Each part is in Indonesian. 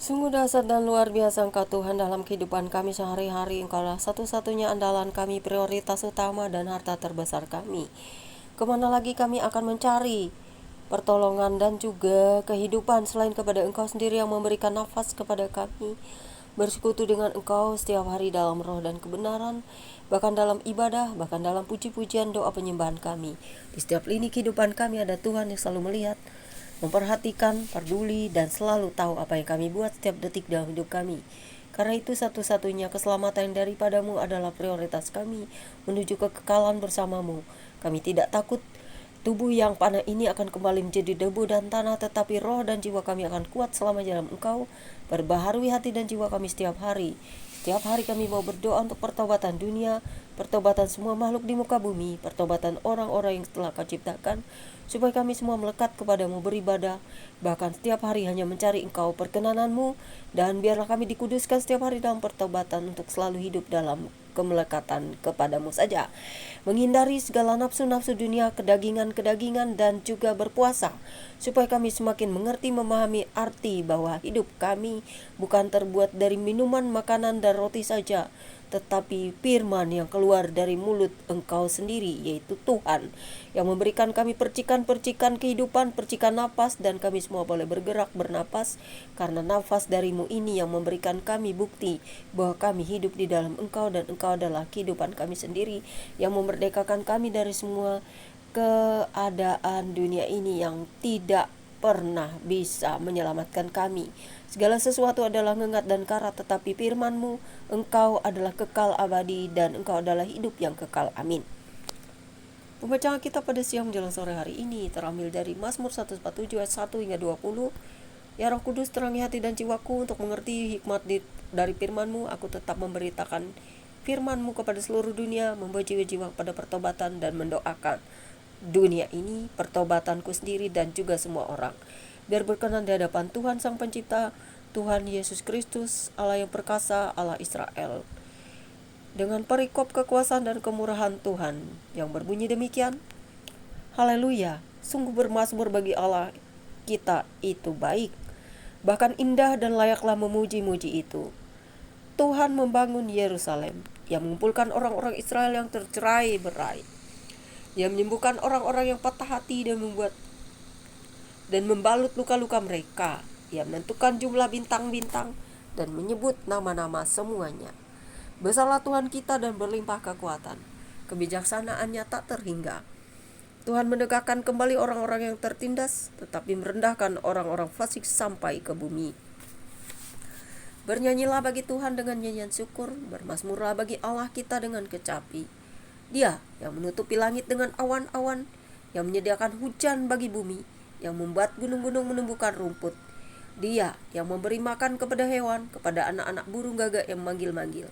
Sungguh dahsyat dan luar biasa Engkau Tuhan dalam kehidupan kami sehari-hari. Engkaulah satu-satunya andalan kami, prioritas utama dan harta terbesar kami. Kemana lagi kami akan mencari pertolongan dan juga kehidupan selain kepada Engkau sendiri yang memberikan nafas kepada kami. Bersekutu dengan Engkau setiap hari dalam roh dan kebenaran, bahkan dalam ibadah, bahkan dalam puji-pujian doa penyembahan kami. Di setiap lini kehidupan kami ada Tuhan yang selalu melihat, memperhatikan, peduli, dan selalu tahu apa yang kami buat setiap detik dalam hidup kami. Karena itu satu-satunya keselamatan daripadamu adalah prioritas kami menuju kekekalan bersamamu. Kami tidak takut tubuh yang panah ini akan kembali menjadi debu dan tanah, tetapi roh dan jiwa kami akan kuat selama dalam Engkau. Perbaharui hati dan jiwa kami setiap hari. Setiap hari kami mau berdoa untuk pertobatan dunia, pertobatan semua makhluk di muka bumi, pertobatan orang-orang yang telah Kau ciptakan, supaya kami semua melekat kepadamu beribadah, bahkan setiap hari hanya mencari Engkau perkenananmu, dan biarlah kami dikuduskan setiap hari dalam pertobatan untuk selalu hidup dalam kemelekatan kepadamu saja, menghindari segala nafsu-nafsu dunia, kedagingan-kedagingan, dan juga berpuasa, supaya kami semakin mengerti memahami arti bahwa hidup kami bukan terbuat dari minuman, makanan, dan roti saja, tetapi firman yang keluar dari mulut Engkau sendiri, yaitu Tuhan, yang memberikan kami percikan-percikan kehidupan, percikan nafas, dan kami semua boleh bergerak bernapas, karena nafas darimu ini yang memberikan kami bukti bahwa kami hidup di dalam Engkau, dan Engkau adalah kehidupan kami sendiri, yang memerdekakan kami dari semua keadaan dunia ini yang tidak pernah bisa menyelamatkan kami. Segala sesuatu adalah ngengat dan karat, tetapi firman-Mu, Engkau adalah kekal abadi, dan Engkau adalah hidup yang kekal. Amin. Pembacaan kita pada siang menjelang sore hari ini terambil dari Mazmur 147 ayat 1 hingga 20. Ya Roh Kudus, terangi hati dan jiwaku untuk mengerti hikmat dari firman-Mu. Aku tetap memberitakan firman-Mu kepada seluruh dunia, membawa jiwa-jiwa kepada pertobatan, dan mendoakan dunia ini, pertobatanku sendiri, dan juga semua orang. Biar berkenan di hadapan Tuhan Sang Pencipta, Tuhan Yesus Kristus, Allah yang perkasa, Allah Israel. Dengan perikop kekuasaan dan kemurahan Tuhan yang berbunyi demikian, Haleluya, sungguh bermazmur bagi Allah kita itu baik, bahkan indah dan layaklah memuji-muji itu. Tuhan membangun Yerusalem, Ia mengumpulkan orang-orang Israel yang tercerai-berai. Ia menyembuhkan orang-orang yang patah hati dan membalut luka-luka mereka. Ia menentukan jumlah bintang-bintang dan menyebut nama-nama semuanya. Besarlah Tuhan kita dan berlimpah kekuatan. Kebijaksanaannya tak terhingga. Tuhan menegakkan kembali orang-orang yang tertindas, tetapi merendahkan orang-orang fasik sampai ke bumi. Bernyanyilah bagi Tuhan dengan nyanyian syukur, bermazmurlah bagi Allah kita dengan kecapi. Dia yang menutupi langit dengan awan-awan, yang menyediakan hujan bagi bumi, yang membuat gunung-gunung menumbuhkan rumput. Dia yang memberi makan kepada hewan, kepada anak-anak burung gagak yang manggil-manggil.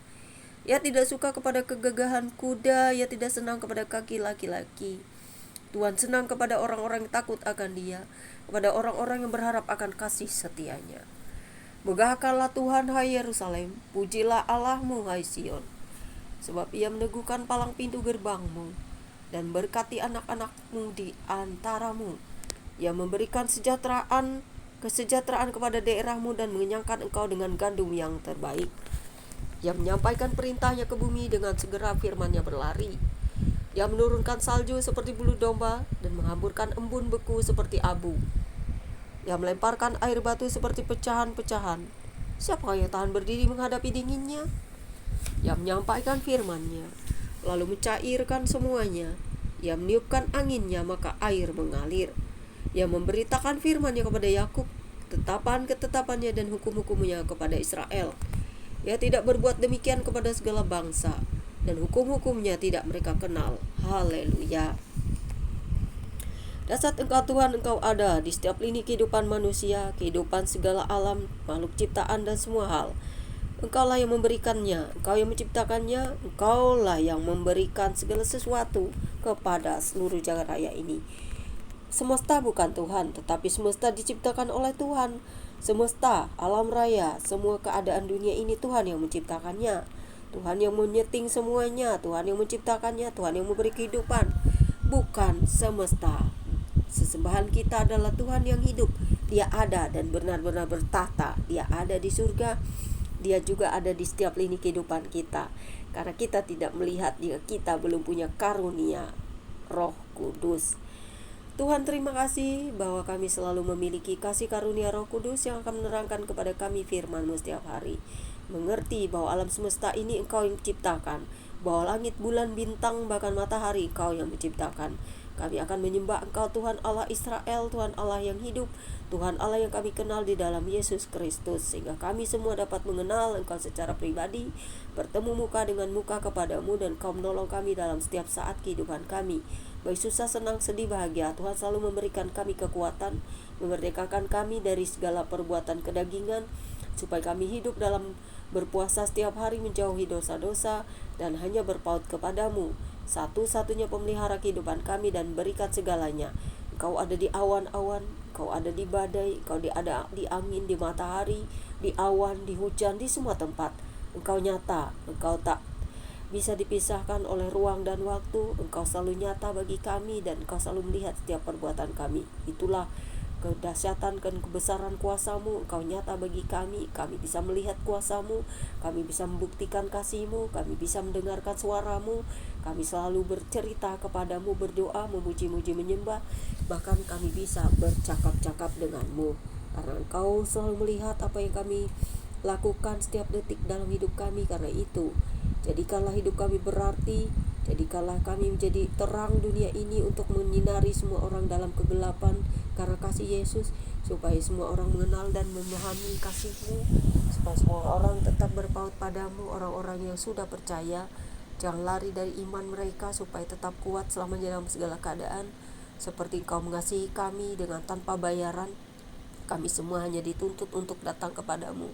Ia tidak suka kepada kegagahan kuda, ia tidak senang kepada kaki laki-laki. Tuhan senang kepada orang-orang yang takut akan Dia, kepada orang-orang yang berharap akan kasih setianya. Megahkanlah Tuhan, hai Yerusalem, pujilah Allahmu, hai Sion. Sebab Ia meneguhkan palang pintu gerbangmu, dan berkati anak-anakmu di antaramu. Ia memberikan kesejahteraan kepada daerahmu, dan mengenyangkan engkau dengan gandum yang terbaik. Ia menyampaikan perintahnya ke bumi, dengan segera firman-Nya berlari. Ia menurunkan salju seperti bulu domba, dan menghamburkan embun beku seperti abu. Ia melemparkan air batu seperti pecahan-pecahan. Siapakah yang tahan berdiri menghadapi dinginnya? Ia menyampaikan firman-Nya, lalu mencairkan semuanya. Ia meniupkan anginnya, maka air mengalir. Ia memberitakan firman-Nya kepada Yakub, ketetapan-ketetapannya dan hukum-hukumnya kepada Israel. Ia tidak berbuat demikian kepada segala bangsa, dan hukum-hukumnya tidak mereka kenal. Haleluya. Dahsyat Engkau Tuhan, Engkau ada di setiap lini kehidupan manusia, kehidupan segala alam, makhluk ciptaan dan semua hal. Engkaulah yang memberikannya, Engkau yang menciptakannya, Engkaulah yang memberikan segala sesuatu kepada seluruh jagat raya ini. Semesta bukan Tuhan, tetapi semesta diciptakan oleh Tuhan. Semesta, alam raya, semua keadaan dunia ini Tuhan yang menciptakannya. Tuhan yang menyeting semuanya, Tuhan yang menciptakannya, Tuhan yang memberi kehidupan. Bukan semesta. Sesembahan kita adalah Tuhan yang hidup, Dia ada dan benar-benar bertata. Dia ada di surga, Dia juga ada di setiap lini kehidupan kita. Karena kita tidak melihat jika kita belum punya karunia Roh Kudus. Tuhan, terima kasih bahwa kami selalu memiliki kasih karunia Roh Kudus yang akan menerangkan kepada kami firman-Mu setiap hari. Mengerti bahwa alam semesta ini Engkau yang menciptakan, bahwa langit, bulan, bintang, bahkan matahari Engkau yang menciptakan. Kami akan menyembah Engkau, Tuhan Allah Israel, Tuhan Allah yang hidup, Tuhan Allah yang kami kenal di dalam Yesus Kristus, sehingga kami semua dapat mengenal Engkau secara pribadi, bertemu muka dengan muka kepadamu, dan Engkau menolong kami dalam setiap saat kehidupan kami. Baik susah, senang, sedih, bahagia, Tuhan selalu memberikan kami kekuatan, memerdekakan kami dari segala perbuatan kedagingan, supaya kami hidup dalam berpuasa setiap hari, menjauhi dosa-dosa, dan hanya berpaut kepadamu, satu-satunya pemelihara kehidupan kami dan berikan segalanya. Engkau ada di awan-awan, Engkau ada di badai, Engkau ada di angin, di matahari, di awan, di hujan, di semua tempat. Engkau nyata, Engkau tak bisa dipisahkan oleh ruang dan waktu. Engkau selalu nyata bagi kami dan Engkau selalu melihat setiap perbuatan kami. Itulah kedahsyatan dan kebesaran kuasa-Mu. Engkau nyata bagi kami bisa melihat kuasa-Mu, kami bisa membuktikan kasih-Mu, kami bisa mendengarkan suara-Mu, kami selalu bercerita kepadamu, berdoa, memuji-muji, menyembah, bahkan kami bisa bercakap-cakap dengan-Mu, karena Engkau selalu melihat apa yang kami lakukan setiap detik dalam hidup kami. Karena itu, jadikanlah hidup kami berarti, jadikanlah kami menjadi terang dunia ini untuk menyinari semua orang dalam kegelapan karena kasih Yesus, supaya semua orang mengenal dan memahami kasih-Mu, supaya semua orang tetap berpaut padamu. Orang-orang yang sudah percaya jangan lari dari iman mereka, supaya tetap kuat selamanya dalam segala keadaan. Seperti Engkau mengasihi kami dengan tanpa bayaran, kami semua hanya dituntut untuk datang kepadamu,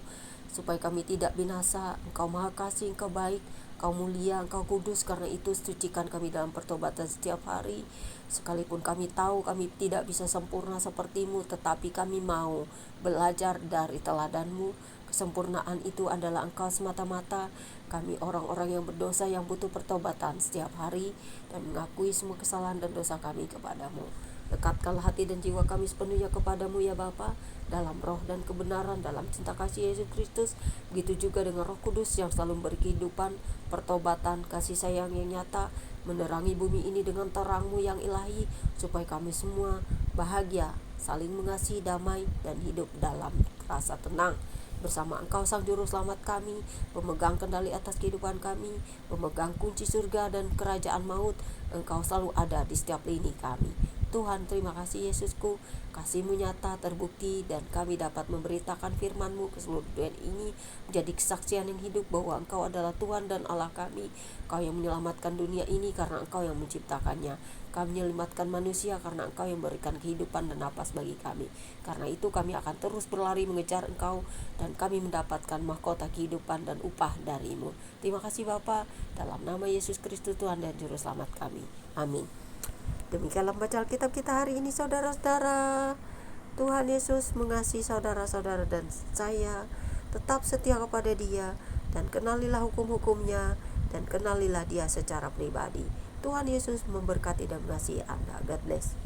supaya kami tidak binasa. Engkau maha kasih, Engkau baik, Engkau mulia, Engkau kudus. Karena itu sucikan kami dalam pertobatan setiap hari. Sekalipun kami tahu kami tidak bisa sempurna seperti-Mu, tetapi kami mau belajar dari teladan-Mu. Kesempurnaan itu adalah Engkau semata-mata. Kami orang-orang yang berdosa yang butuh pertobatan setiap hari dan mengakui semua kesalahan dan dosa kami kepadamu. Dekatkanlah hati dan jiwa kami sepenuhnya kepadamu ya Bapa, dalam roh dan kebenaran, dalam cinta kasih Yesus Kristus. Begitu juga dengan Roh Kudus yang selalu memberi kehidupan, pertobatan, kasih sayang yang nyata, menerangi bumi ini dengan terang-Mu yang ilahi, supaya kami semua bahagia, saling mengasihi, damai, dan hidup dalam rasa tenang bersama Engkau Sang Juru Selamat kami, pemegang kendali atas kehidupan kami, pemegang kunci surga dan kerajaan maut. Engkau selalu ada di setiap lini kami. Tuhan, terima kasih Yesusku, kasih-Mu nyata terbukti, dan kami dapat memberitakan firman-Mu ke seluruh dunia ini, menjadi kesaksian yang hidup bahwa Engkau adalah Tuhan dan Allah kami. Engkau yang menyelamatkan dunia ini karena Engkau yang menciptakannya. Kami menyelamatkan manusia karena Engkau yang memberikan kehidupan dan napas bagi kami. Karena itu kami akan terus berlari mengejar Engkau, dan kami mendapatkan mahkota kehidupan dan upah dari-Mu. Terima kasih Bapa, dalam nama Yesus Kristus Tuhan dan Juru Selamat kami. Amin. Demikianlah baca Alkitab kita hari ini, saudara-saudara. Tuhan Yesus mengasihi saudara-saudara dan saya. Tetap setia kepada Dia, dan kenalilah hukum-hukumnya, dan kenalilah Dia secara pribadi. Tuhan Yesus memberkati dan mengasihi Anda. God bless.